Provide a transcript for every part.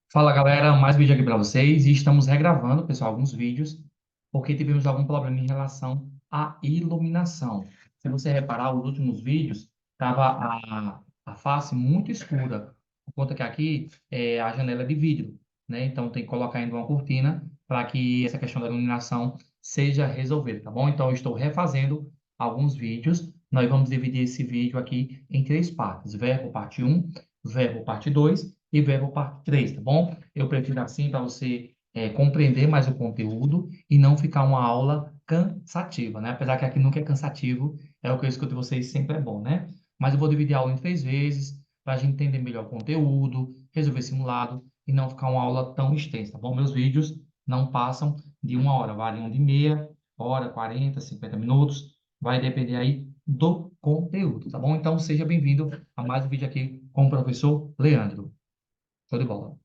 Fala galera, mais vídeo aqui para vocês e estamos regravando, pessoal, alguns vídeos porque tivemos algum problema em relação à iluminação. Se você reparar, os últimos vídeos estava a face muito escura, por conta que aqui é a janela é de vidro, né? Então tem que colocar ainda uma cortina para que essa questão da iluminação seja resolvida, tá bom? Então eu estou refazendo alguns vídeos. Nós vamos dividir esse vídeo aqui em três partes: verbo parte um, verbo parte 2 e verbo parte 3, tá bom? Eu prefiro assim para você compreender mais o conteúdo e não ficar uma aula cansativa, né? Apesar que aqui nunca é cansativo, é o que eu escuto de vocês, sempre é bom, né? Mas eu vou dividir a aula em três vezes para a gente entender melhor o conteúdo, resolver simulado e não ficar uma aula tão extensa, tá bom? Meus vídeos não passam de uma hora, variam de meia hora, 40, 50 minutos, vai depender aí do conteúdo, tá bom? Então seja bem-vindo a mais um vídeo aqui com o professor Leandro. Show de bola.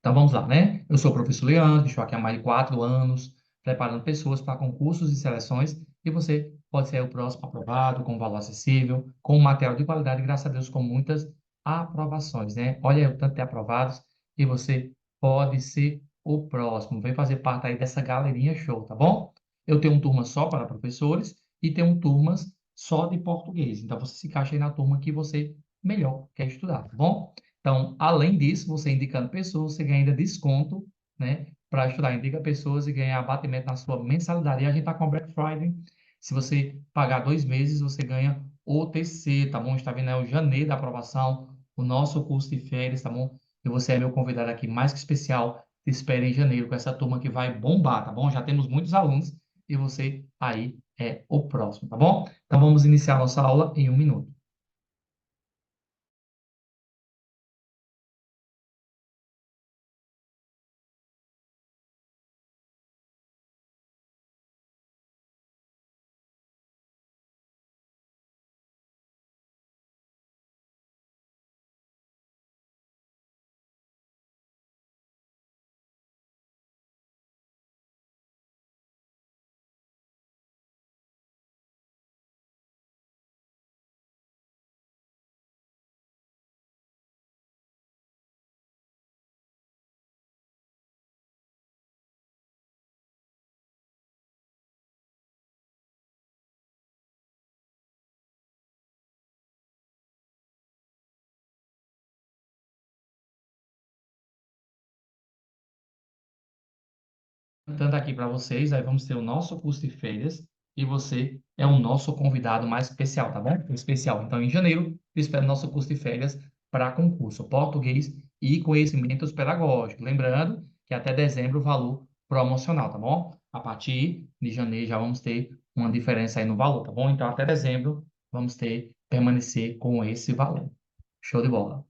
Então vamos lá, né? Eu sou o professor Leandro, estou aqui há mais de 4 anos, preparando pessoas para concursos e seleções, e você pode ser o próximo aprovado, com valor acessível, com material de qualidade, e, graças a Deus, com muitas aprovações, né? Olha aí o tanto de aprovados, e você pode ser o próximo. Vem fazer parte aí dessa galerinha show, tá bom? Eu tenho uma turma só para professores e tenho turmas só de português. Então você se encaixa aí na turma que você melhor quer estudar, tá bom? Então, além disso, você indicando pessoas, você ganha ainda desconto, né? Para estudar, indica pessoas e ganhar abatimento na sua mensalidade. E a gente está com a Black Friday. Se você pagar 2 meses, você ganha o TC, tá bom? Está vindo aí o janeiro da aprovação, o nosso curso de férias, tá bom? E você é meu convidado aqui mais que especial. Te espero em janeiro com essa turma que vai bombar, tá bom? Já temos muitos alunos e você aí é o próximo, tá bom? Então vamos iniciar nossa aula em 1 minuto. Tanto aqui para vocês, aí vamos ter o nosso curso de férias e você é o nosso convidado mais especial, tá bom? Especial. Então, em janeiro, eu espero nosso curso de férias para concurso português e conhecimentos pedagógicos. Lembrando que até dezembro o valor promocional, tá bom? A partir de janeiro já vamos ter uma diferença aí no valor, tá bom? Então, até dezembro vamos ter permanecer com esse valor. Show de bola.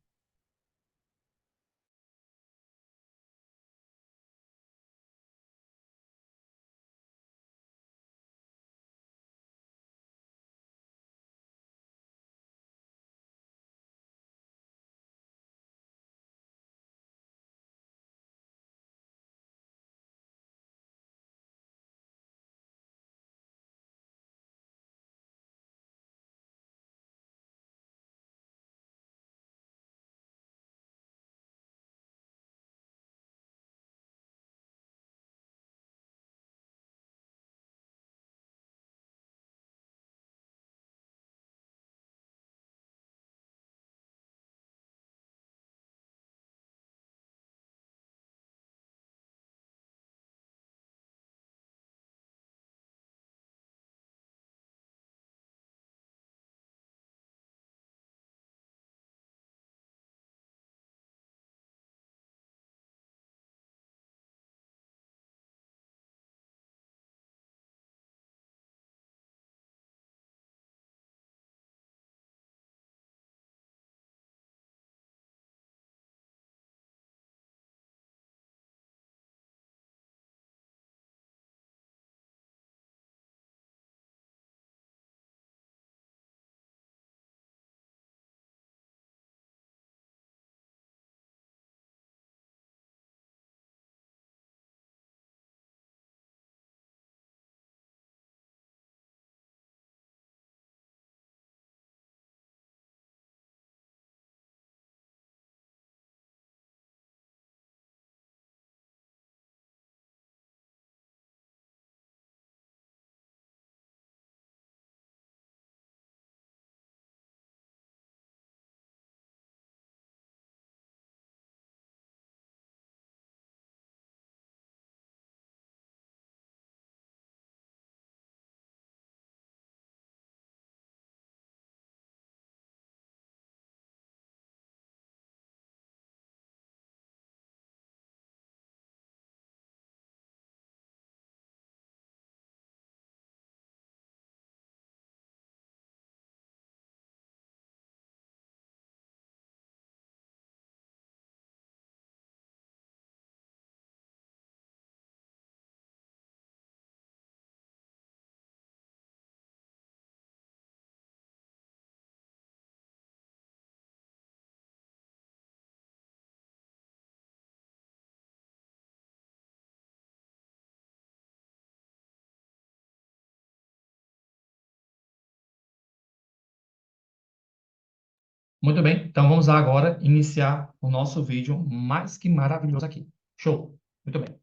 Muito bem, então vamos lá agora iniciar o nosso vídeo mais que maravilhoso aqui. Show! Muito bem.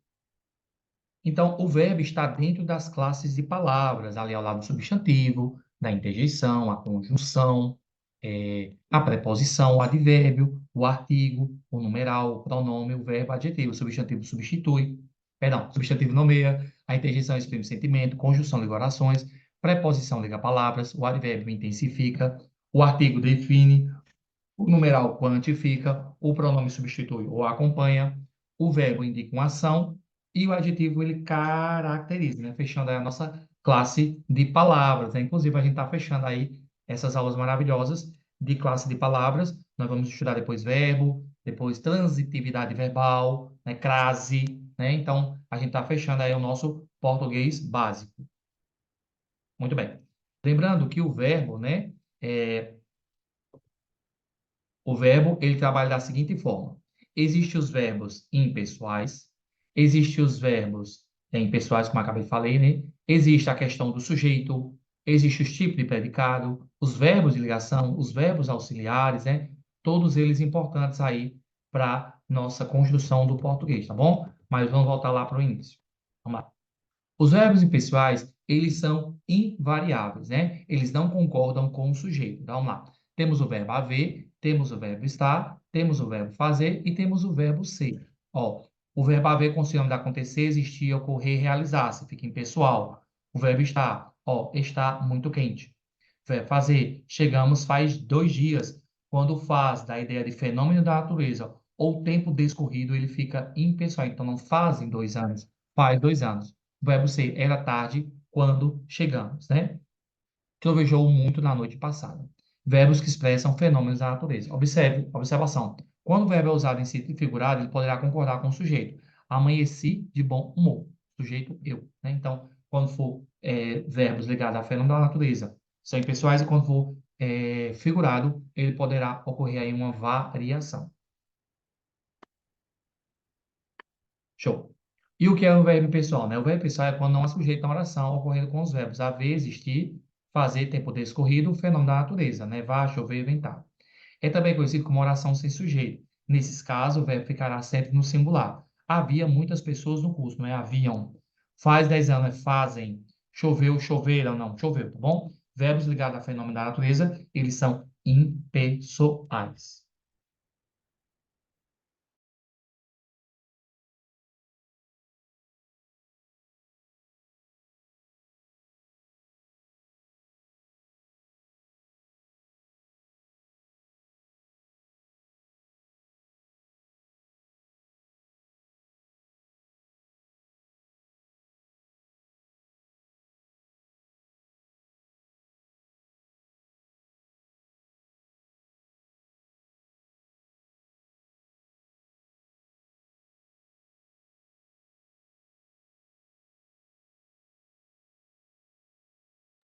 Então, o verbo está dentro das classes de palavras, ali ao lado do substantivo, da interjeição, a conjunção, a preposição, o advérbio, o artigo, o numeral, o pronome, o verbo, o adjetivo, o substantivo substitui, perdão, o substantivo nomeia, a interjeição exprime sentimento, conjunção liga orações, preposição liga palavras, o advérbio intensifica, o artigo define, o numeral quantifica, o pronome substitui ou acompanha, o verbo indica uma ação e o adjetivo ele caracteriza, né? Fechando aí a nossa classe de palavras, né? Inclusive, a gente está fechando aí essas aulas maravilhosas de classe de palavras. Nós vamos estudar depois verbo, depois transitividade verbal, né? Crase, né? Então, a gente está fechando aí o nosso português básico. Muito bem. Lembrando que o verbo, né? É, O verbo, ele trabalha da seguinte forma. Existem os verbos impessoais, existem os verbos impessoais, como eu acabei de falar, né? Existe a questão do sujeito, existe os tipos de predicado, os verbos de ligação, os verbos auxiliares, né? Todos eles importantes aí para nossa construção do português, tá bom? Mas vamos voltar lá para o início. Vamos lá. Os verbos impessoais, eles são invariáveis, né? Eles não concordam com o sujeito. Então, vamos lá. Temos o verbo haver, temos o verbo estar, temos o verbo fazer e temos o verbo ser. Ó, o verbo haver com o sinônimo de acontecer, existir, ocorrer, realizar-se, fica impessoal. O verbo estar, ó, está muito quente. O verbo fazer, chegamos faz 2 dias. Quando faz, da ideia de fenômeno da natureza ou tempo discorrido, ele fica impessoal. Então, não fazem 2 anos, faz 2 anos. O verbo ser era tarde quando chegamos, né? Trovejou muito na noite passada. Verbos que expressam fenômenos da natureza. Observe, observação. Quando o verbo é usado em sentido figurado, ele poderá concordar com o sujeito. Amanheci de bom humor. Sujeito, eu. Né? Então, quando for verbos ligados a fenômenos da natureza, são impessoais, e quando for figurado, ele poderá ocorrer aí uma variação. Show. E o que é o verbo pessoal, né? O verbo pessoal é quando não há sujeito na oração, ocorrendo com os verbos haver, existir, fazer, tempo discorrido, fenômeno da natureza, nevar, chover, ventar. É também conhecido como oração sem sujeito. Nesses casos, o verbo ficará sempre no singular. Havia muitas pessoas no curso, não é? Haviam. Faz 10 anos, é fazem. Choveu, choveram, não, choveu, tá bom? Verbos ligados a fenômeno da natureza, eles são impessoais.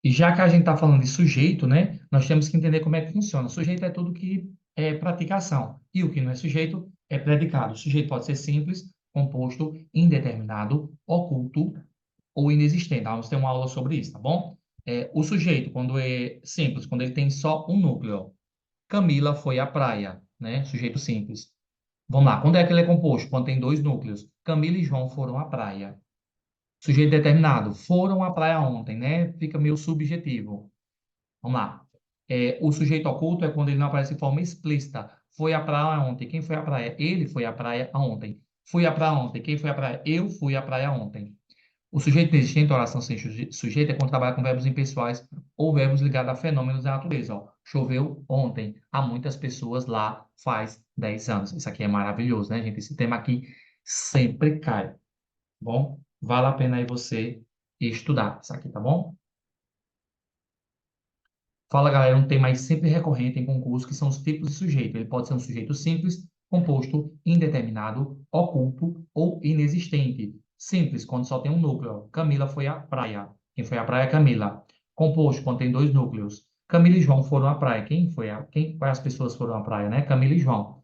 E já que a gente está falando de sujeito, né, nós temos que entender como é que funciona. Sujeito é tudo que é praticação. E o que não é sujeito é predicado. O sujeito pode ser simples, composto, indeterminado, oculto ou inexistente. Vamos ter uma aula sobre isso, tá bom? O sujeito, quando é simples, quando ele tem só um núcleo. Camila foi à praia, né? Sujeito simples. Vamos lá. Quando é que ele é composto? Quando tem dois núcleos. Camila e João foram à praia. Sujeito determinado. Foram à praia ontem, né? Fica meio subjetivo. Vamos lá. O sujeito oculto é quando ele não aparece de forma explícita. Foi à praia ontem. Quem foi à praia? Ele foi à praia ontem. Fui à praia ontem. Quem foi à praia? Eu fui à praia ontem. O sujeito inexistente, oração sem sujeito, é quando trabalha com verbos impessoais ou verbos ligados a fenômenos da natureza. Ó. Choveu ontem. Há muitas pessoas lá faz 10 anos. Isso aqui é maravilhoso, né, gente? Esse tema aqui sempre cai. Bom, vale a pena aí você estudar isso aqui, tá bom? Fala, galera, um tema aí sempre recorrente em concurso, que são os tipos de sujeito. Ele pode ser um sujeito simples, composto, indeterminado, oculto ou inexistente. Simples, quando só tem um núcleo. Camila foi à praia. Quem foi à praia é Camila. Composto, quando tem dois núcleos. Camila e João foram à praia. Quais as pessoas foram à praia, né? Camila e João.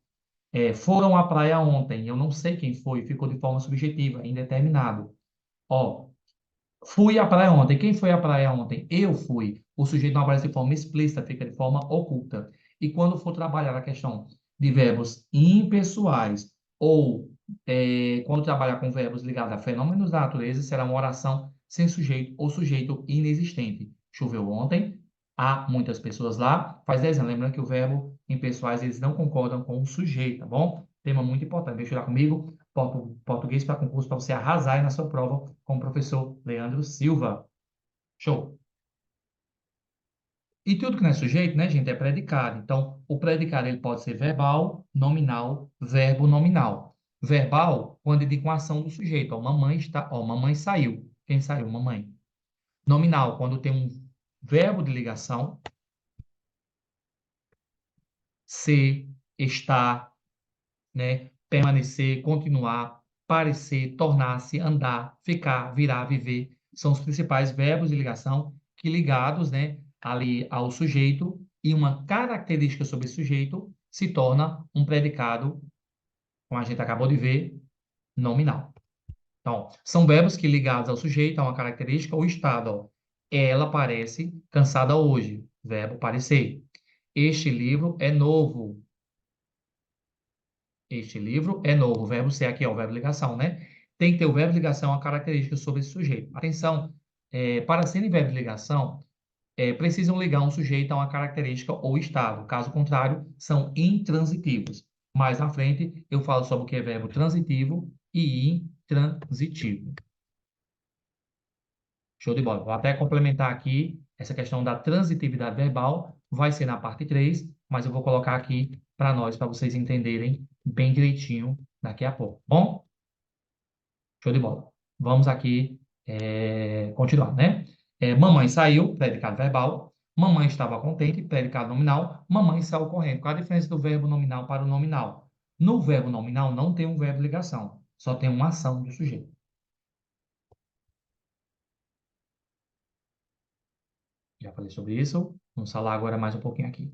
Foram à praia ontem. Eu não sei quem foi, ficou de forma subjetiva, indeterminado. Ó, fui à praia ontem. Quem foi à praia ontem? Eu fui. O sujeito não aparece de forma explícita, fica de forma oculta. E quando for trabalhar a questão de verbos impessoais ou quando trabalhar com verbos ligados a fenômenos da natureza, será uma oração sem sujeito ou sujeito inexistente. Choveu ontem, há muitas pessoas lá, faz 10 anos. Lembrando que o verbo impessoais, eles não concordam com o sujeito, tá bom? Tema muito importante. Deixa eu lá comigo. Português para concurso, para você arrasar aí na sua prova com o professor Leandro Silva. Show! E tudo que não é sujeito, né, gente, é predicado. Então, o predicado ele pode ser verbal, nominal, verbo nominal. Verbal, quando indica uma ação do sujeito. Ó, mamãe está, ó, mamãe saiu. Quem saiu? Mamãe. Nominal, quando tem um verbo de ligação, ser, estar, né, permanecer, continuar, parecer, tornar-se, andar, ficar, virar, viver. São os principais verbos de ligação que ligados, né, ali ao sujeito e uma característica sobre esse sujeito se torna um predicado, como a gente acabou de ver, nominal. Então, são verbos que ligados ao sujeito, a uma característica ou estado. Ó. Ela parece cansada hoje. Verbo parecer. Este livro é novo. Este livro é novo. O verbo ser aqui é o verbo ligação, né? Tem que ter o verbo ligação, a característica sobre esse sujeito. Atenção, para serem verbo de ligação, precisam ligar um sujeito a uma característica ou estado. Caso contrário, são intransitivos. Mais na frente, eu falo sobre o que é verbo transitivo e intransitivo. Show de bola. Vou até complementar aqui essa questão da transitividade verbal. Vai ser na parte 3, mas eu vou colocar aqui para nós, para vocês entenderem bem direitinho daqui a pouco. Bom? Show de bola. Vamos aqui continuar, né? Mamãe saiu, predicado verbal. Mamãe estava contente, predicado nominal. Mamãe saiu correndo. Qual a diferença do verbo nominal para o nominal? No verbo nominal não tem um verbo ligação, só tem uma ação do sujeito. Já falei sobre isso. Vamos falar agora mais um pouquinho aqui.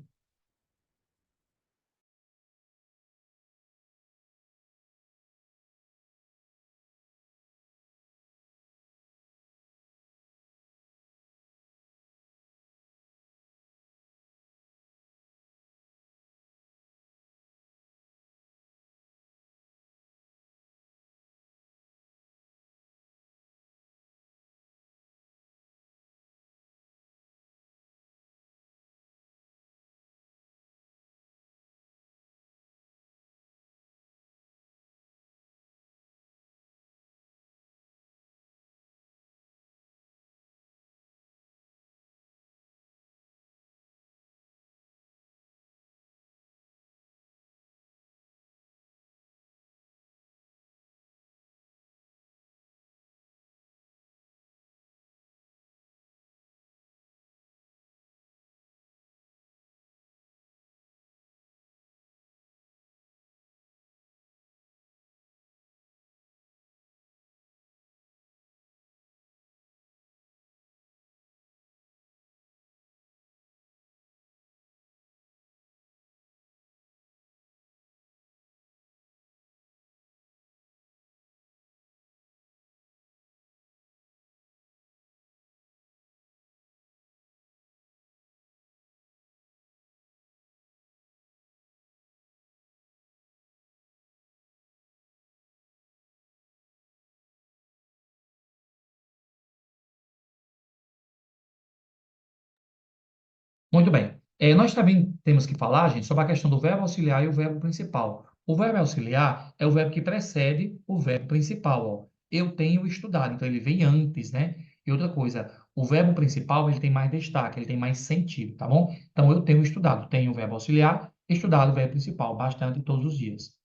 Muito bem. Nós também temos que falar, gente, sobre a questão do verbo auxiliar e o verbo principal. O verbo auxiliar é o verbo que precede o verbo principal. Ó. Eu tenho estudado, então ele vem antes, né? E outra coisa, o verbo principal ele tem mais destaque, ele tem mais sentido, tá bom? Então eu tenho estudado, tenho o verbo auxiliar, estudado o verbo principal, bastante todos os dias.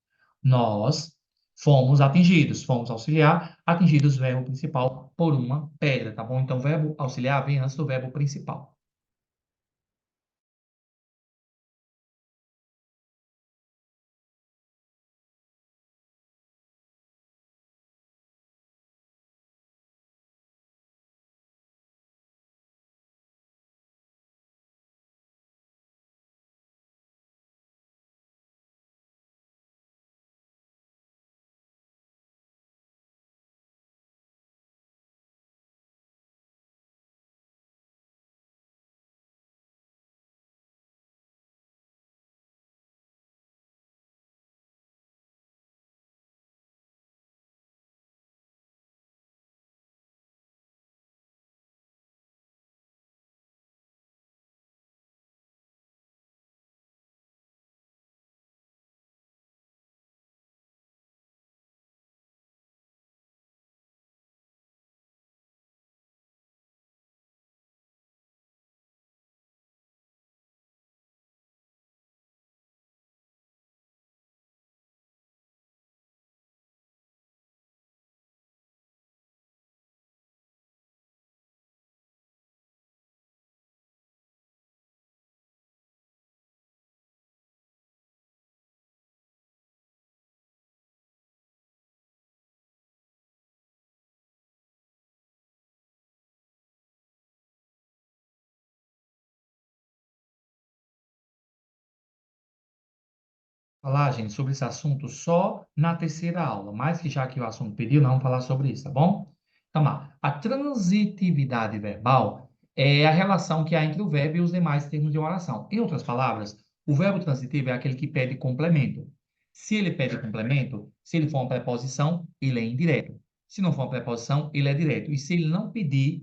Nós fomos auxiliar, atingidos o verbo principal por uma pedra, tá bom? Então o verbo auxiliar vem antes do verbo principal. falar, gente, sobre esse assunto só na terceira aula, mas que já que o assunto pediu, não vamos falar sobre isso, tá bom? Então, lá, a transitividade verbal é a relação que há entre o verbo e os demais termos de uma oração. Em outras palavras, o verbo transitivo é aquele que pede complemento. Se ele pede complemento, se ele for uma preposição, ele é indireto. Se não for uma preposição, ele é direto. E se ele não pedir,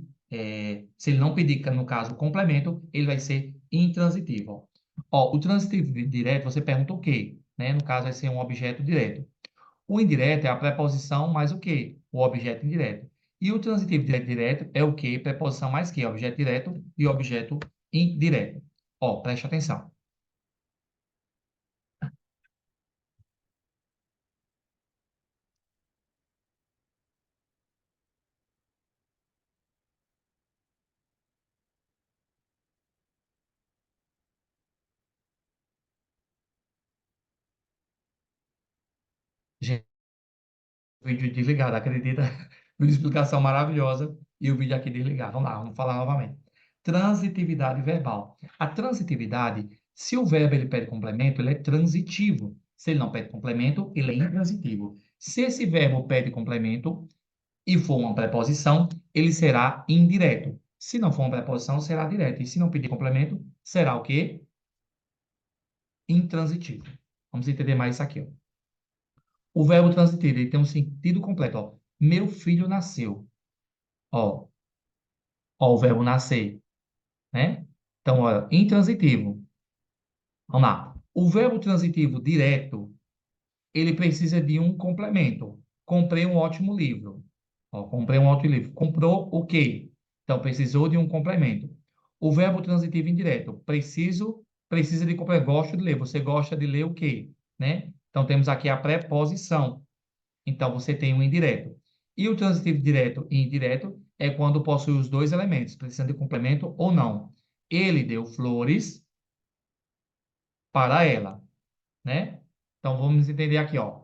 no caso, complemento, ele vai ser intransitivo. Ó, o transitivo direto, você pergunta o quê? Né? No caso, vai ser um objeto direto. O indireto é a preposição mais o quê? O objeto indireto. E o transitivo direto é o quê? Preposição mais quê? Objeto direto e objeto indireto. Ó, preste atenção. Gente, o vídeo desligado, acredita? Uma explicação maravilhosa e o vídeo aqui desligado. Vamos lá, vamos falar novamente. Transitividade verbal. A transitividade, se o verbo ele pede complemento, ele é transitivo. Se ele não pede complemento, ele é intransitivo. Se esse verbo pede complemento e for uma preposição, ele será indireto. Se não for uma preposição, será direto. E se não pedir complemento, será o quê? Intransitivo. Vamos entender mais isso aqui, ó. O verbo transitivo, ele tem um sentido completo, ó. Meu filho nasceu. Ó, ó o verbo nascer, né? Então, ó, intransitivo. Vamos lá. O verbo transitivo direto, ele precisa de um complemento. Comprei um ótimo livro. Ó, comprei um ótimo livro. Comprou o quê? Então, precisou de um complemento. O verbo transitivo indireto. Precisa de complemento. Gosto de ler. Você gosta de ler o quê? Né? Então, temos aqui a preposição. Então, você tem um indireto. E o transitivo direto e indireto é quando possui os dois elementos, precisando de complemento ou não. Ele deu flores para ela, né? Então, vamos entender aqui, ó.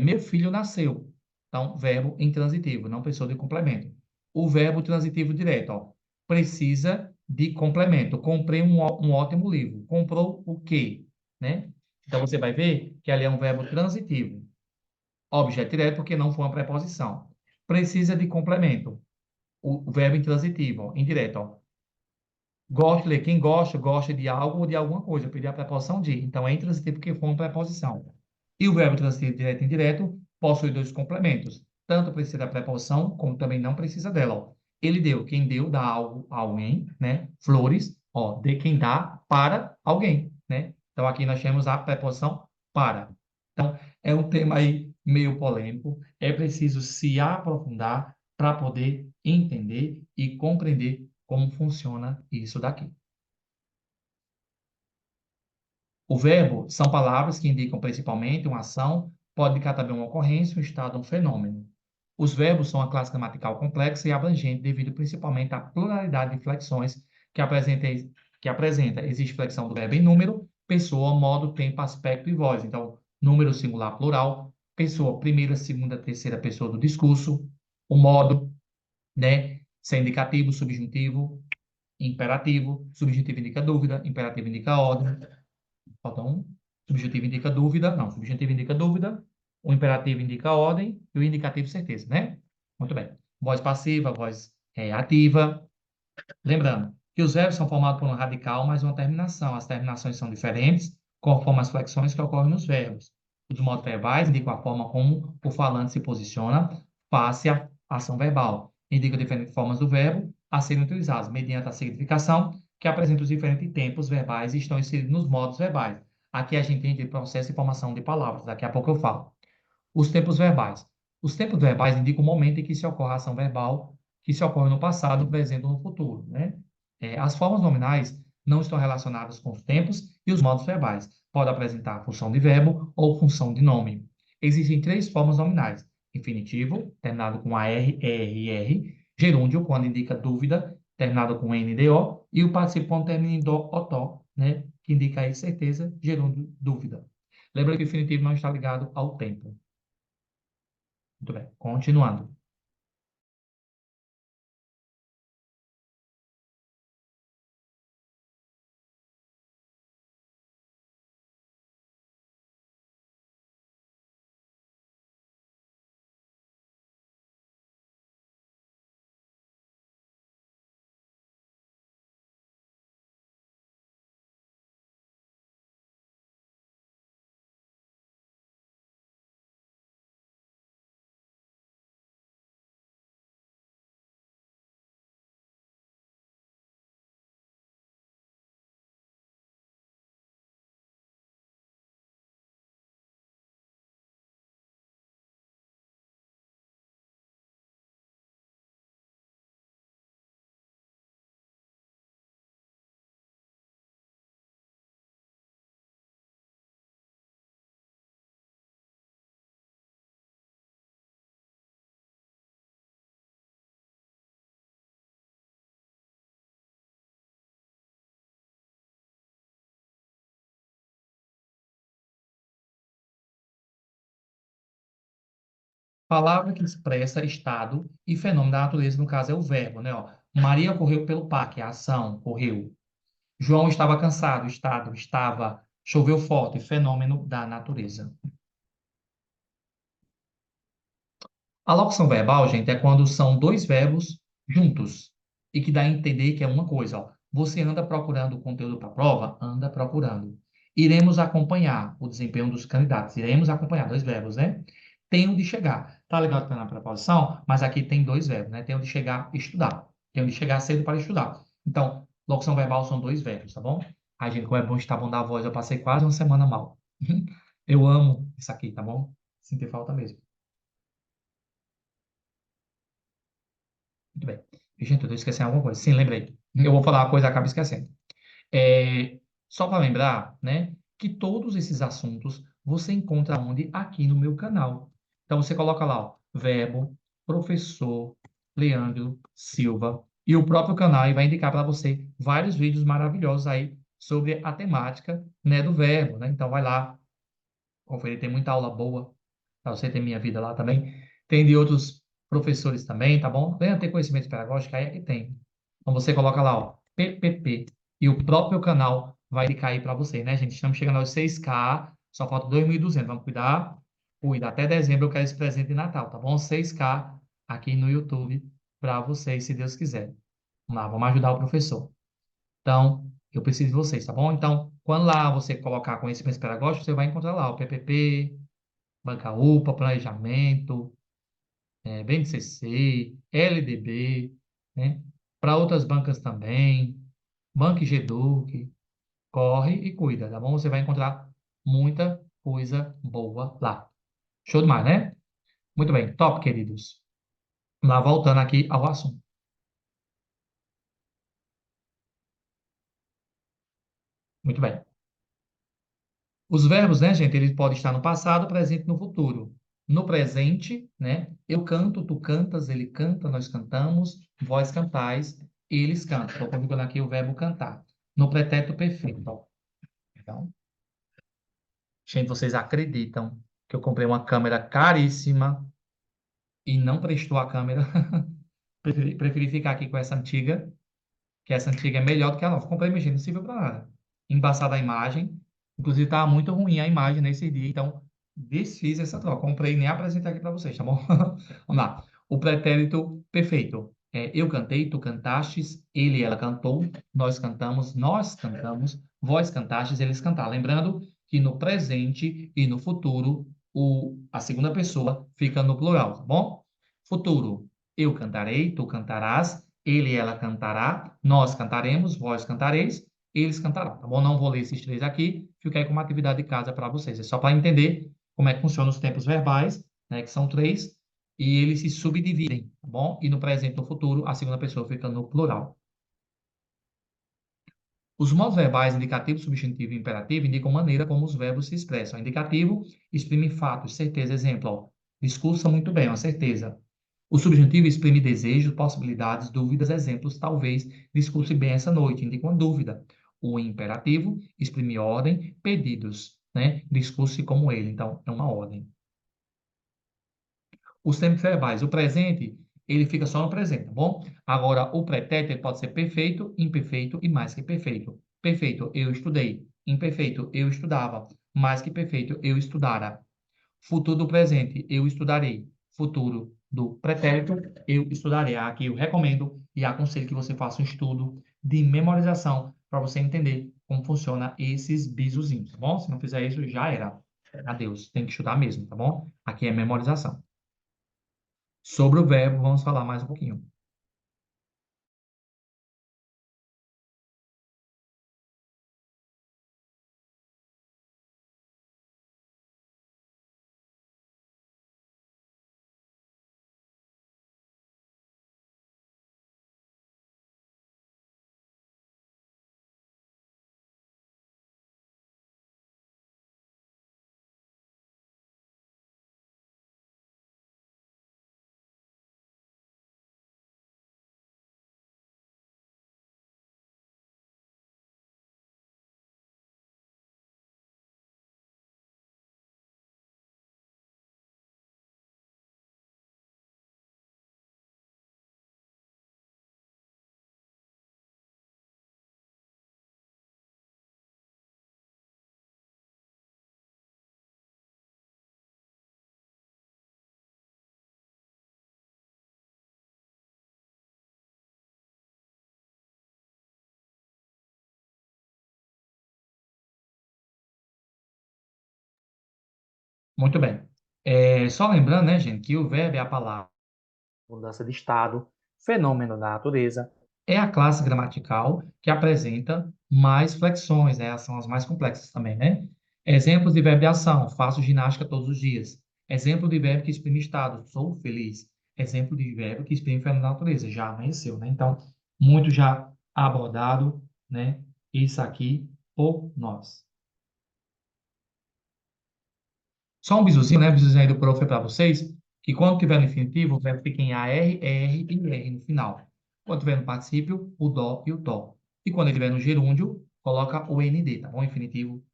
Meu filho nasceu. Então, verbo intransitivo, não precisou de complemento. O verbo transitivo direto, ó. Precisa de complemento. Comprei um ótimo livro. Comprou o quê? Né? Então, você vai ver que ali é um verbo transitivo. Objeto direto, porque não foi uma preposição. Precisa de complemento. O verbo intransitivo, ó, indireto, ó. Gosta de ler. Quem gosta, gosta de algo ou de alguma coisa. Eu pedi a preposição de. Então, é intransitivo porque foi uma preposição. E o verbo transitivo direto e indireto possui dois complementos. Tanto precisa da preposição, como também não precisa dela. Ó. Ele deu. Quem deu, dá algo a alguém, né? Flores, ó, de quem dá para alguém, né? Então, aqui nós temos a preposição para. Então, é um tema aí meio polêmico. É preciso se aprofundar para poder entender e compreender como funciona isso daqui. O verbo são palavras que indicam principalmente uma ação, pode indicar também uma ocorrência, um estado, um fenômeno. Os verbos são uma classe gramatical complexa e abrangente devido principalmente à pluralidade de flexões que apresenta. Existe flexão do verbo em número, pessoa, modo, tempo, aspecto e voz. Então, número singular plural, pessoa, primeira, segunda, terceira pessoa do discurso, o modo, né? Ser indicativo, subjuntivo, imperativo, subjuntivo indica dúvida, imperativo indica ordem. Falta um. Subjuntivo indica dúvida. Não, subjuntivo indica dúvida. O imperativo indica ordem e o indicativo certeza, né? Muito bem. Voz passiva, voz ativa. Lembrando que os verbos são formados por um radical mais uma terminação. As terminações são diferentes conforme as flexões que ocorrem nos verbos. Os modos verbais indicam a forma como o falante se posiciona face à ação verbal. Indicam diferentes formas do verbo a serem utilizadas, mediante a significação que apresenta os diferentes tempos verbais e estão inseridos nos modos verbais. Aqui a gente tem o processo de formação de palavras. Daqui a pouco eu falo. Os tempos verbais. Os tempos verbais indicam o momento em que se ocorre a ação verbal, que se ocorre no passado, no presente ou no futuro, né? As formas nominais não estão relacionadas com os tempos e os modos verbais. Pode apresentar função de verbo ou função de nome. Existem três formas nominais: infinitivo, terminado com AR, ERR, gerúndio, quando indica dúvida, terminado com NDO, e o participante termina em do, otó, né? Que indica aí certeza, gerúndio, dúvida. Lembra que o infinitivo não está ligado ao tempo. Muito bem, continuando. Palavra que expressa estado e fenômeno da natureza, no caso é o verbo, né? Ó, Maria correu pelo parque, a ação, correu. João estava cansado, estado, estava. Choveu forte, fenômeno da natureza. A locução verbal, gente, é quando são dois verbos juntos e que dá a entender que é uma coisa. Ó. Você anda procurando o conteúdo para a prova? Anda procurando. Iremos acompanhar o desempenho dos candidatos. Iremos acompanhar, dois verbos, né? Tenho de chegar. Tá legal que tá na preposição, mas aqui tem dois verbos, né? Tenho de chegar e estudar. Tenho de chegar cedo para estudar. Então, locução verbal são dois verbos, tá bom? Ai, gente, como é bom estar bom da voz. Eu passei quase uma semana mal. Eu amo isso aqui, tá bom? Sinto falta mesmo. Muito bem. Gente, eu estou esquecendo alguma coisa. Sim, lembrei. Eu vou falar uma coisa e acabo esquecendo. É, só para lembrar, né, que todos esses assuntos você encontra onde? Aqui no meu canal. Então você coloca lá, ó, verbo, professor Leandro Silva, e o próprio canal e vai indicar para você vários vídeos maravilhosos aí sobre a temática, né, do verbo, né? Então vai lá, conferir, tem muita aula boa. Para você ter minha vida lá também. Tem de outros professores também, tá bom? Venha ter conhecimento pedagógico, aí é que tem. Então você coloca lá, ó, PPP, e o próprio canal vai cair para você, né, gente? Estamos chegando aos 6K, só falta 2.200. Vamos cuidar? Cuida. Até dezembro eu quero esse presente de Natal, tá bom? 6K aqui no YouTube para vocês, se Deus quiser. Vamos lá, vamos ajudar o professor. Então, eu preciso de vocês, tá bom? Então, quando lá você colocar conhecimento pedagógico, você vai encontrar lá o PPP, Banca UPA, Planejamento, BNCC, LDB, né? Para outras bancas também, Banco Geduc, corre e cuida, tá bom? Você vai encontrar muita coisa boa lá. Show demais, né? Muito bem, top, queridos. Lá voltando aqui ao assunto. Muito bem. Os verbos, né, gente, eles podem estar no passado, presente e no futuro. No presente, né, eu canto, tu cantas, ele canta, nós cantamos, vós cantais, eles cantam. Estou colocando aqui o verbo cantar. No pretérito perfeito. Ó. Então, gente, vocês acreditam que eu comprei uma câmera caríssima e não prestou a câmera? Preferi ficar aqui com essa antiga, que essa antiga é melhor do que a nova. Comprei, imagina, não serviu para nada. Embaçada a imagem. Inclusive, estava muito ruim a imagem nesse dia, então desfiz essa troca. Comprei e nem apresentei aqui para vocês, tá bom? Vamos lá. O pretérito perfeito. Eu cantei, tu cantastes, ele e ela cantou, nós cantamos, vós cantastes, eles cantaram. Lembrando que no presente e no futuro, a segunda pessoa fica no plural, tá bom? Futuro. Eu cantarei, tu cantarás, ele e ela cantará, nós cantaremos, vós cantareis, eles cantarão, tá bom? Não vou ler esses três aqui, fica aí com uma atividade de casa para vocês. É só para entender como é que funcionam os tempos verbais, né, que são três, e eles se subdividem, tá bom? E no presente e no futuro, a segunda pessoa fica no plural. Os modos verbais indicativo, substantivo e imperativo indicam maneira como os verbos se expressam. Indicativo exprime fatos, certeza, exemplo, ó, discursa muito bem, uma certeza. O subjuntivo exprime desejos, possibilidades, dúvidas, exemplos, talvez, discurse bem essa noite, indica uma dúvida. O imperativo exprime ordem, pedidos, né? Discurse como ele, então é uma ordem. Os tempos verbais, o presente, ele fica só no presente, tá bom? Agora, o pretérito ele pode ser perfeito, imperfeito e mais que perfeito. Perfeito, eu estudei. Imperfeito, eu estudava. Mais que perfeito, eu estudara. Futuro do presente, eu estudarei. Futuro do pretérito, eu estudarei. Aqui eu recomendo e aconselho que você faça um estudo de memorização para você entender como funciona esses bizuzinhos, tá bom? Se não fizer isso, já era. Adeus. Tem que estudar mesmo, tá bom? Aqui é memorização. Sobre o verbo, vamos falar mais um pouquinho. Muito bem. Só lembrando, né, gente, que o verbo é a palavra mudança de estado, fenômeno da natureza, é a classe gramatical que apresenta mais flexões, né? São as mais complexas também, né? Exemplos de verbo de ação, faço ginástica todos os dias. Exemplo de verbo que exprime estado, sou feliz. Exemplo de verbo que exprime fenômeno da natureza, já amanheceu, né? Então, muito já abordado, né? Isso aqui por nós. Só um bizuzinho, né? Bizuzinho aí do prof para vocês, que quando tiver no infinitivo, o verbo fica em AR, ER e R no final. Quando tiver no particípio, o dó e o tó. E quando ele tiver no gerúndio, coloca o ND, tá bom? O infinitivo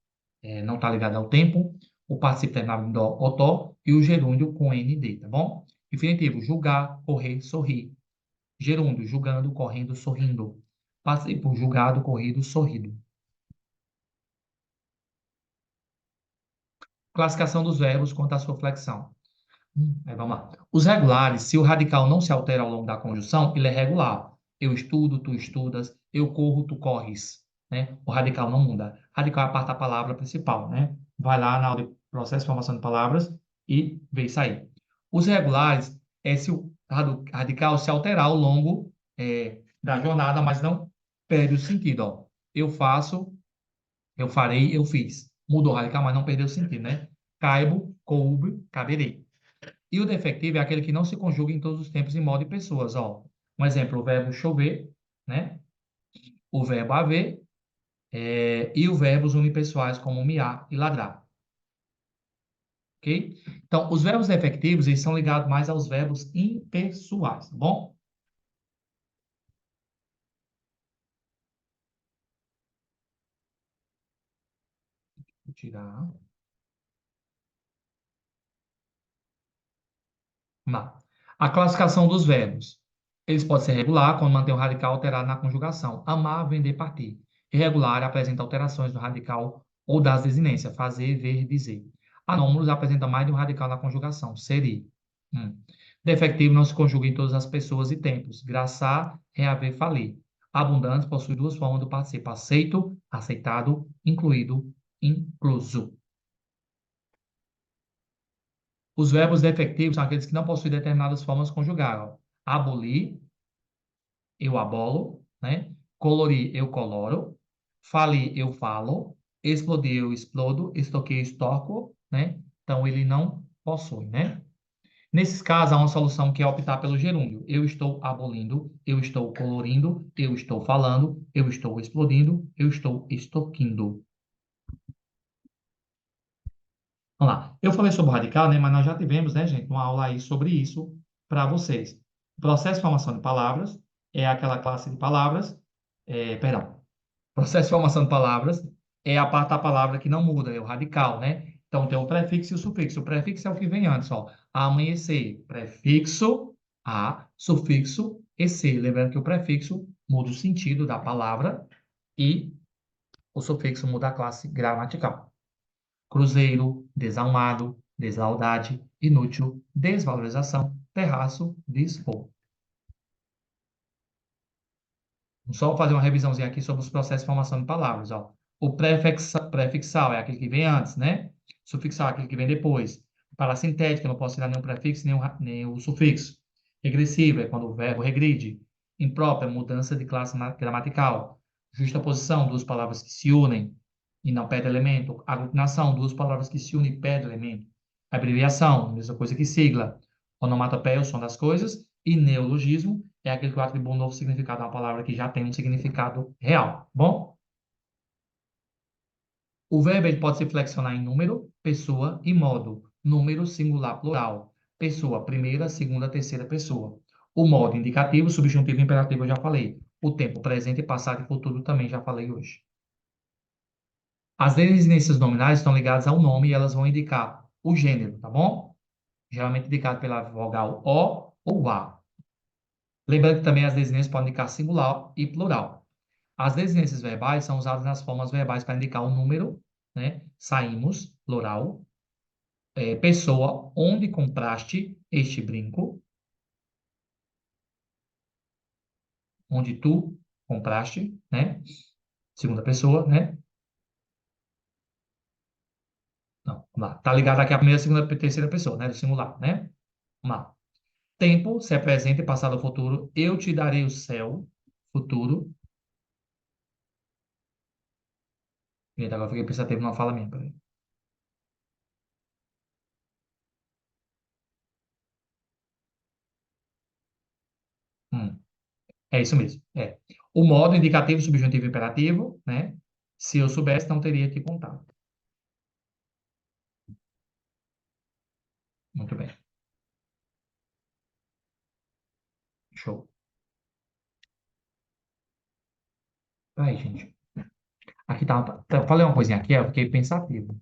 não está ligado ao tempo, o particípio terminado em dó ou tó e o gerúndio com ND, tá bom? Infinitivo, julgar, correr, sorrir. Gerúndio, julgando, correndo, sorrindo. Particípio, julgado, corrido, sorrido. Classificação dos verbos quanto à sua flexão. Vamos lá. Os regulares, se o radical não se altera ao longo da conjunção, ele é regular. Eu estudo, tu estudas, eu corro, tu corres, né? O radical não muda. Radical é a parte da palavra principal, né? Vai lá na aula de processo de formação de palavras e vê isso aí. Os regulares é se o radical se alterar ao longo da jornada, mas não perde o sentido, ó. Eu faço, eu farei, eu fiz. Mudou o radical, mas não perdeu o sentido, né? Caibo, coube, caberei. E o defectivo é aquele que não se conjuga em todos os tempos em modo e pessoas. Ó. Um exemplo, o verbo chover, né? O verbo haver, e os verbos unipessoais como miar e ladrar. Ok? Então, os verbos defectivos, eles são ligados mais aos verbos impessoais, tá bom? Vou tirar. Vamos lá. A classificação dos verbos. Eles podem ser regular, quando mantém o radical alterado na conjugação. Amar, vender, partir. Irregular, apresenta alterações do radical ou das desinências. Fazer, ver, dizer. Anômalos apresenta mais de um radical na conjugação. Seria. Defectivo não se conjuga em todas as pessoas e tempos. Graçar, reaver, falir. Abundante possui duas formas do participo. Aceito, aceitado, incluído, incluso. Os verbos defectivos são aqueles que não possuem determinadas formas conjugadas. Ó. Abolir, eu abolo, né? Colorir, eu coloro. Falir, eu falo. Explodir, eu explodo. Extorquir, eu extorco, né? Então, ele não possui, né? Nesses casos, há uma solução que é optar pelo gerúndio. Eu estou abolindo, eu estou colorindo, eu estou falando, eu estou explodindo, eu estou extorquindo. Vamos lá. Eu falei sobre o radical, né? Mas nós já tivemos, né, gente, uma aula aí sobre isso para vocês. O processo de formação de palavras é aquela classe de palavras, perdão, processo de formação de palavras é a parte da palavra que não muda, é o radical, né? Então tem o prefixo e o sufixo. O prefixo é o que vem antes, ó. Amanhecer, prefixo a, sufixo ec. Lembrando que o prefixo muda o sentido da palavra e o sufixo muda a classe gramatical. Cruzeiro, desalmado, deslealdade, inútil, desvalorização, terraço, dispor. Só fazer uma revisãozinha aqui sobre os processos de formação de palavras, ó. O prefixal é aquele que vem antes, né? Sufixal é aquele que vem depois. Para sintética, eu não posso tirar nenhum prefixo, nem o sufixo. Regressivo é quando o verbo regride. Imprópria, mudança de classe gramatical. Justaposição, duas palavras que se unem e não perdem elemento. Aglutinação, duas palavras que se unem e perdem elemento. Abreviação, mesma coisa que sigla. Onomatopeia, o som das coisas. E neologismo é aquele que atribui um novo significado a uma palavra que já tem um significado real. Bom, o verbo ele pode se flexionar em número, pessoa e modo. Número, singular, plural. Pessoa, primeira, segunda, terceira pessoa. O modo indicativo, subjuntivo e imperativo eu já falei. O tempo presente, passado e futuro também já falei hoje. As desinências nominais estão ligadas ao nome e elas vão indicar o gênero, tá bom? Geralmente indicado pela vogal O ou A. Lembrando que também as desinências podem indicar singular e plural. As desinências verbais são usadas nas formas verbais para indicar o número, né? Saímos, plural. Pessoa, onde compraste este brinco? Onde tu compraste, né? Segunda pessoa, né? Não, vamos lá. Tá ligado aqui a primeira, segunda, terceira pessoa, né? Do singular, né? Vamos lá. Tempo, se é presente, passado ou futuro. Eu te darei o céu, futuro. Eita, agora eu fiquei pensativo numa fala minha. Peraí. Hum, é isso mesmo. É. O modo indicativo, subjuntivo e imperativo, né? Se eu soubesse, não teria que contar. Muito bem. Show. Aí, gente. Aqui tá. Eu falei uma coisinha aqui, eu fiquei pensativo.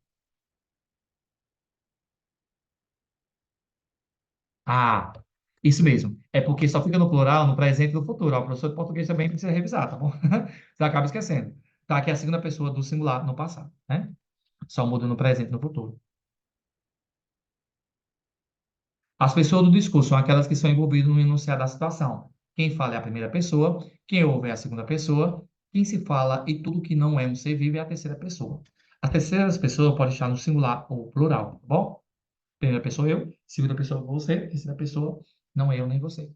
Ah, isso mesmo. É porque só fica no plural, no presente e no futuro. Ó, o professor de português também precisa revisar, tá bom? Você acaba esquecendo. Tá aqui a segunda pessoa do singular no passado, né? Só muda no presente e no futuro. As pessoas do discurso são aquelas que são envolvidas no enunciado da situação. Quem fala é a primeira pessoa, quem ouve é a segunda pessoa, quem se fala e tudo que não é um ser vivo é a terceira pessoa. A terceira pessoa pode estar no singular ou plural, tá bom? Primeira pessoa eu, segunda pessoa você, terceira pessoa não eu nem você.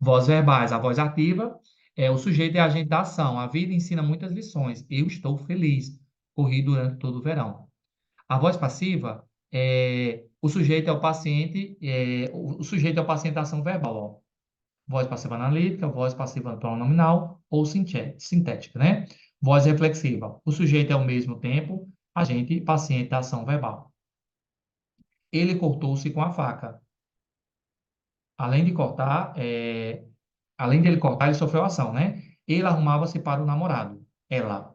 Vozes verbais, a voz ativa é o sujeito e agente da ação. A vida ensina muitas lições. Eu estou feliz. Corri durante todo o verão. A voz passiva é o sujeito é o paciente, o sujeito é o paciente da ação verbal. Ó. Voz passiva analítica, voz passiva pronominal ou sintética, né? Voz reflexiva. O sujeito é ao mesmo tempo agente e paciente da ação verbal. Ele cortou-se com a faca. Além de cortar, além dele cortar, ele sofreu ação, né? Ele arrumava-se para o namorado. Ela.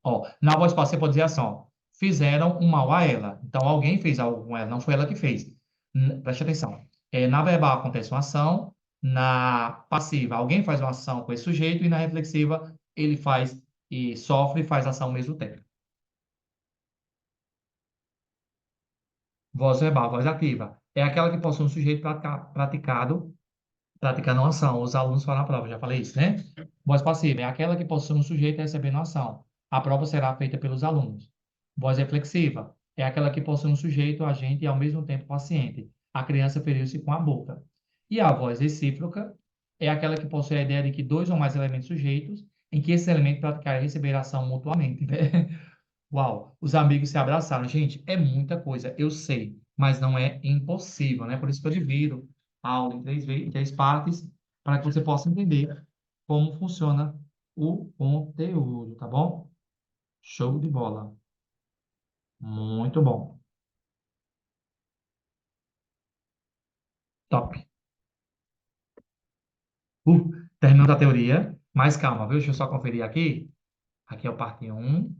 Ó, na voz passiva pode dizer assim, ó, fizeram um mal a ela. Então, alguém fez algo com ela, não foi ela que fez. Preste atenção. Na verbal acontece uma ação, na passiva alguém faz uma ação com esse sujeito e na reflexiva ele faz e sofre e faz ação ao mesmo tempo. Voz verbal, voz ativa. É aquela que possui um sujeito praticando uma ação. Os alunos falam na prova, já falei isso, né? Voz passiva é aquela que possui um sujeito recebendo ação. A prova será feita pelos alunos. Voz reflexiva é aquela que possui um sujeito, agente e ao mesmo tempo paciente. A criança feriu-se com a boca. E a voz recíproca é aquela que possui a ideia de que dois ou mais elementos sujeitos, em que esses elementos praticarem e receber ação mutuamente, né? Uau, os amigos se abraçaram. Gente, é muita coisa, eu sei, mas não é impossível, né? Por isso que eu divido a aula em em três partes, para que você possa entender como funciona o conteúdo, tá bom? Show de bola. Muito bom. Top. Terminando a teoria, mas calma, viu? Deixa eu só conferir aqui. Aqui é o parte um,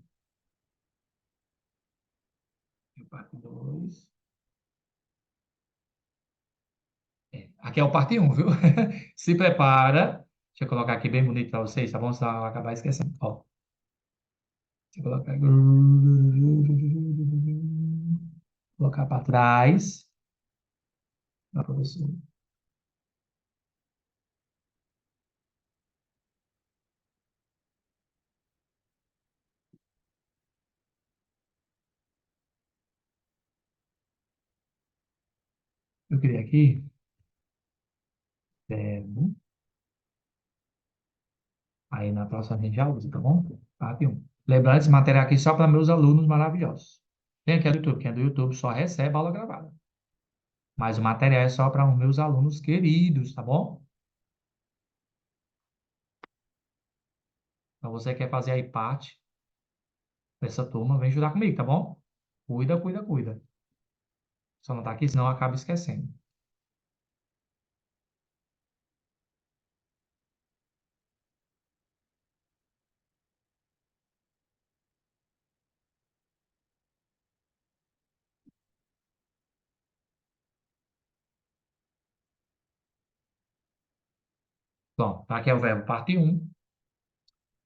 e o parte 2. Aqui é o parte um, viu? Se prepara. Deixa eu colocar aqui bem bonito para vocês, tá bom? Senão eu vou acabar esquecendo. Ó. Deixa eu colocar para trás. Para professor. Eu queria aqui, verbo. Aí na próxima a gente já usa, tá bom? Parte um. Lembrando, esse material aqui só para meus alunos maravilhosos. Quem é do YouTube só recebe aula gravada. Mas o material é só para os meus alunos queridos, tá bom? Então você quer fazer aí parte dessa turma, vem ajudar comigo, tá bom? Cuida, cuida, cuida. Só não tá aqui, senão eu acabo esquecendo. Bom, tá aqui é o verbo parte um.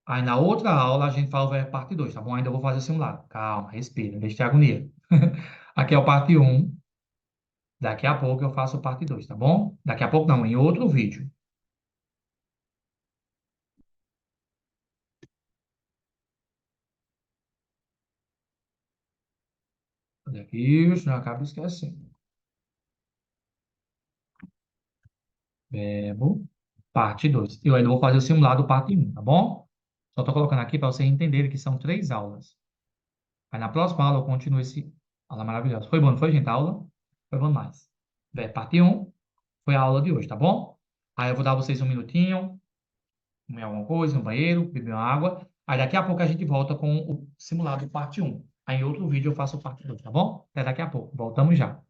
Aí na outra aula a gente fala o verbo parte 2, tá bom? Ainda vou fazer o simulado. Calma, respira, deixa de ter agonia. Aqui é o parte um. Daqui a pouco eu faço o parte 2, tá bom? Daqui a pouco não, em outro vídeo. Olha aqui, senão eu acabo esquecendo. Verbo, parte 2. Eu ainda vou fazer o simulado parte um, tá bom? Só estou colocando aqui para vocês entenderem que são 3 aulas. Aí na próxima aula eu continuo esse aula maravilhosa. Foi bom, não foi, gente, a aula? Foi bom demais. Parte um foi a aula de hoje, tá bom? Aí eu vou dar a vocês um minutinho, comer alguma coisa no banheiro, beber uma água. Aí daqui a pouco a gente volta com o simulado parte um. Aí em outro vídeo eu faço o parte 2, tá bom? Até daqui a pouco. Voltamos já.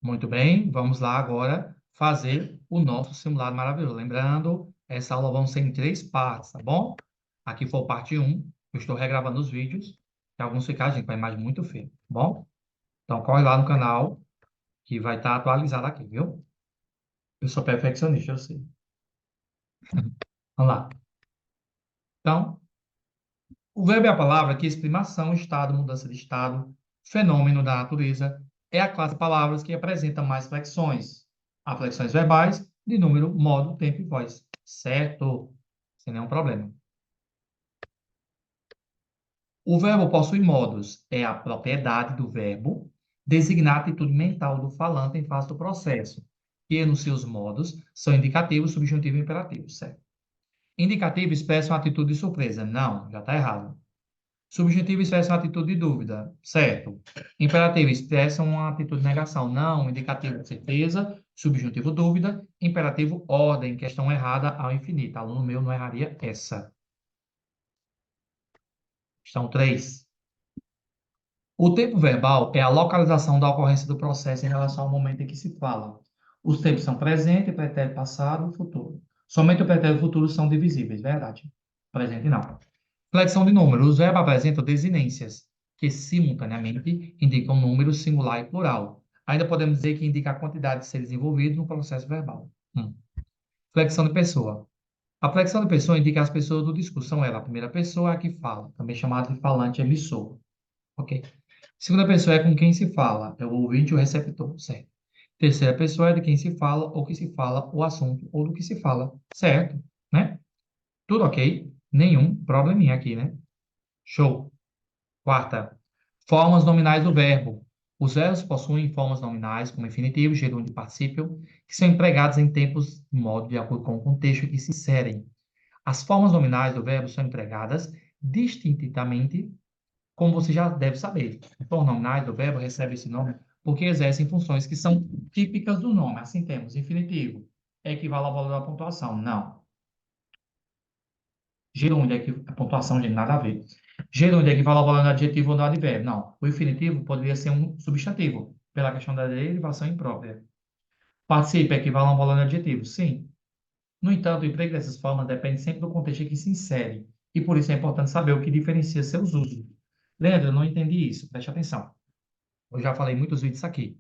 Muito bem, vamos lá agora fazer o nosso simulado maravilhoso. Lembrando, essa aula vão ser em 3 partes, tá bom? Aqui foi o parte um. Eu estou regravando os vídeos, que alguns ficaram, gente, com a imagem muito feia, tá bom? Então, corre lá no canal, que vai estar atualizado aqui, viu? Eu sou perfeccionista, eu sei. Vamos lá. Então, o verbo é a palavra que exprime ação, estado, mudança de estado, fenômeno da natureza. É a classe de palavras que apresenta mais flexões. Há flexões verbais de número, modo, tempo e voz. Certo? Sem nenhum problema. O verbo possui modos. É a propriedade do verbo designar a atitude mental do falante em face do processo, que nos seus modos são indicativo, subjuntivo e imperativo. Certo? Indicativo expressa uma atitude de surpresa. Não, já está errado. Subjuntivo expressa uma atitude de dúvida, certo? Imperativo expressa uma atitude de negação, não. Indicativo, certeza. Subjuntivo, dúvida. Imperativo, ordem, questão errada ao infinito. Aluno meu não erraria essa. Questão 3. O tempo verbal é a localização da ocorrência do processo em relação ao momento em que se fala. Os tempos são presente, pretérito, passado e futuro. Somente o pretérito futuro são divisíveis, verdade. Presente não. Flexão de números. Os verbos apresentam desinências, que simultaneamente indicam número singular e plural. Ainda podemos dizer que indica a quantidade de seres envolvidos no processo verbal. Flexão de pessoa. A flexão de pessoa indica as pessoas do discurso. São ela, a primeira pessoa é a que fala, também chamada de falante emissor. Ok? Segunda pessoa é com quem se fala, é o ouvinte e o receptor, certo? Terceira pessoa é de quem se fala ou que se fala o assunto ou do que se fala, certo? Né? Tudo ok? Nenhum probleminha aqui, né? Show. Quarta, formas nominais do verbo. Os verbos possuem formas nominais, como infinitivo, gerúndio e particípio, que são empregados em tempos e modo de acordo com o contexto em que se inserem. As formas nominais do verbo são empregadas distintamente, como você já deve saber. As formas nominais do verbo recebem esse nome porque exercem funções que são típicas do nome. Assim temos infinitivo, equivale ao valor da pontuação. Não. Gerúndio, a pontuação, gente, nada a ver. Gerúndio equivale ao valor do adjetivo ou do advérbio. Não. O infinitivo poderia ser um substantivo, pela questão da derivação imprópria. Participe equivale a um valor do adjetivo. Sim. No entanto, o emprego dessas formas depende sempre do contexto em que se insere, e por isso é importante saber o que diferencia seus usos. Leandro, eu não entendi isso, preste atenção. Eu já falei em muitos vídeos aqui.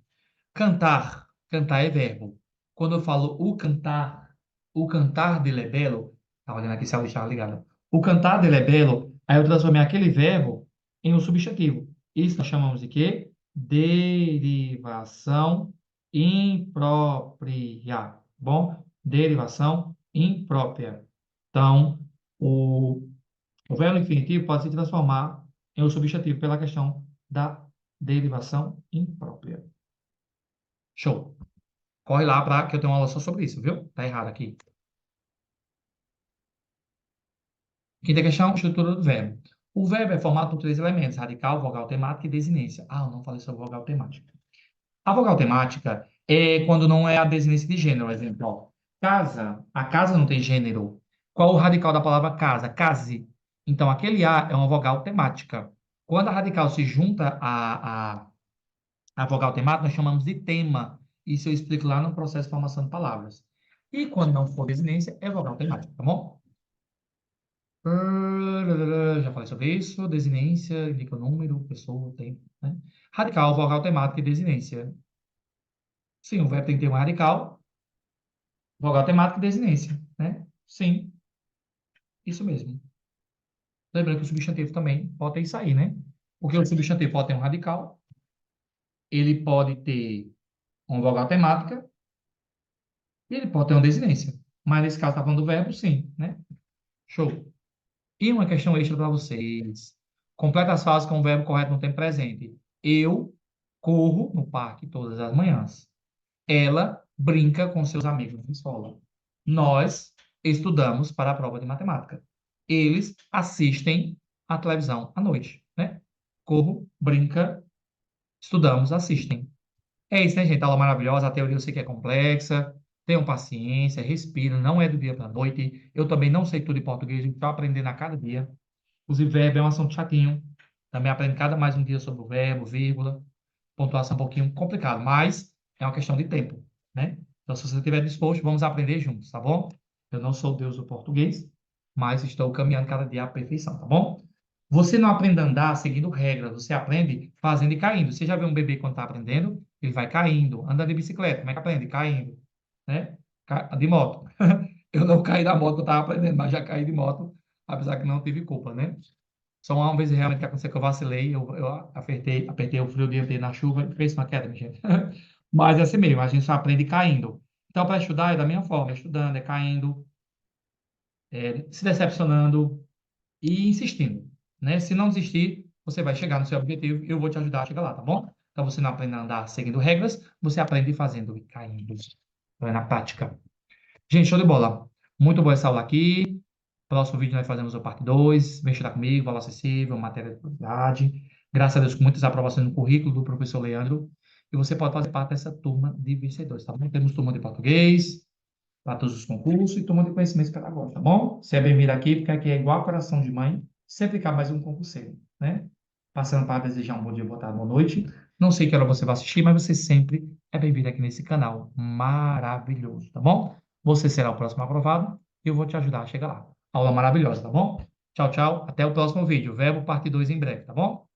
Cantar, cantar é verbo. Quando eu falo o cantar dele é belo, tá olhando aqui se a luz está ligada. O cantar dele é belo, aí eu transformei aquele verbo em um substantivo. Isso nós chamamos de quê? Derivação imprópria. Bom? Derivação imprópria. Então, o verbo infinitivo pode se transformar em um substantivo pela questão da derivação imprópria. Show. Corre lá para que eu tenho uma aula só sobre isso, viu? Tá errado aqui. Quinta questão, estrutura do verbo. O verbo é formado por três elementos: radical, vogal temática e desinência. Ah, eu não falei sobre vogal temática. A vogal temática é quando não é a desinência de gênero. Por exemplo, ó, casa. A casa não tem gênero. Qual o radical da palavra casa? Case. Então, aquele A é uma vogal temática. Quando a radical se junta a vogal temática, nós chamamos de tema. Isso eu explico lá no processo de formação de palavras. E quando não for desinência, é vogal temática, tá bom? Já falei sobre isso. Desinência indica o número, pessoa, tempo, né? Radical, vogal temática e desinência. Sim, o verbo tem que ter um radical, vogal temática e desinência, né? Sim, isso mesmo. Lembrando que o substantivo também pode ter isso aí, né? Porque o substantivo pode ter um radical, ele pode ter uma vogal temática e ele pode ter uma desinência. Mas nesse caso, está falando do verbo, sim, né? Show. E uma questão extra para vocês. Completa as frases com o verbo correto no tempo presente. Eu corro no parque todas as manhãs. Ela brinca com seus amigos na escola. Nós estudamos para a prova de matemática. Eles assistem à televisão à noite, né? Corro, brinca, estudamos, assistem. É isso, né, gente? Aula maravilhosa. A teoria eu sei que é complexa. Tenham paciência, respira. Não é do dia para a noite. Eu também não sei tudo em português. A gente está aprendendo a cada dia. Inclusive, verbo é um assunto chatinho. Também aprende cada mais um dia sobre o verbo, vírgula. Pontuação um pouquinho complicado, mas é uma questão de tempo, né? Então, se você estiver disposto, vamos aprender juntos, tá bom? Eu não sou Deus do português, mas estou caminhando cada dia à perfeição, tá bom? Você não aprende a andar seguindo regras, você aprende fazendo e caindo. Você já viu um bebê quando está aprendendo? Ele vai caindo. Anda de bicicleta, como é que aprende? Caindo, né? De moto. Eu não caí da moto que eu estava aprendendo, mas já caí de moto, apesar que não tive culpa, né? Só uma vez realmente que aconteceu que eu vacilei, eu apertei o frio dianteiro na chuva e fez uma queda, minha gente. Mas é assim mesmo, a gente só aprende caindo. Então, para estudar é da minha forma, é estudando, é caindo, se decepcionando e insistindo, né? Se não desistir, você vai chegar no seu objetivo e eu vou te ajudar a chegar lá, tá bom? Então, você não aprende a andar seguindo regras, você aprende fazendo e caindo. Então, é na prática. Gente, show de bola. Muito boa essa aula aqui. Próximo vídeo nós fazemos a parte 2. Vem estudar comigo, valor acessível, matéria de qualidade. Graças a Deus, com muitas aprovações no currículo do professor Leandro. E você pode fazer parte dessa turma de vencedores, tá bom? Temos turma de português, para todos os concursos, e turma de conhecimentos pedagógicos, tá bom? Você é bem-vindo aqui, porque aqui é igual a coração de mãe, sempre cabe mais um concurseiro, né? Passando para desejar um bom dia, boa tarde, boa noite. Não sei que hora você vai assistir, mas você sempre é bem-vindo aqui nesse canal maravilhoso, tá bom? Você será o próximo aprovado. e eu vou te ajudar a chegar lá. Aula maravilhosa, tá bom? Tchau, tchau. Até o próximo vídeo. Verbo parte 2 em breve, tá bom?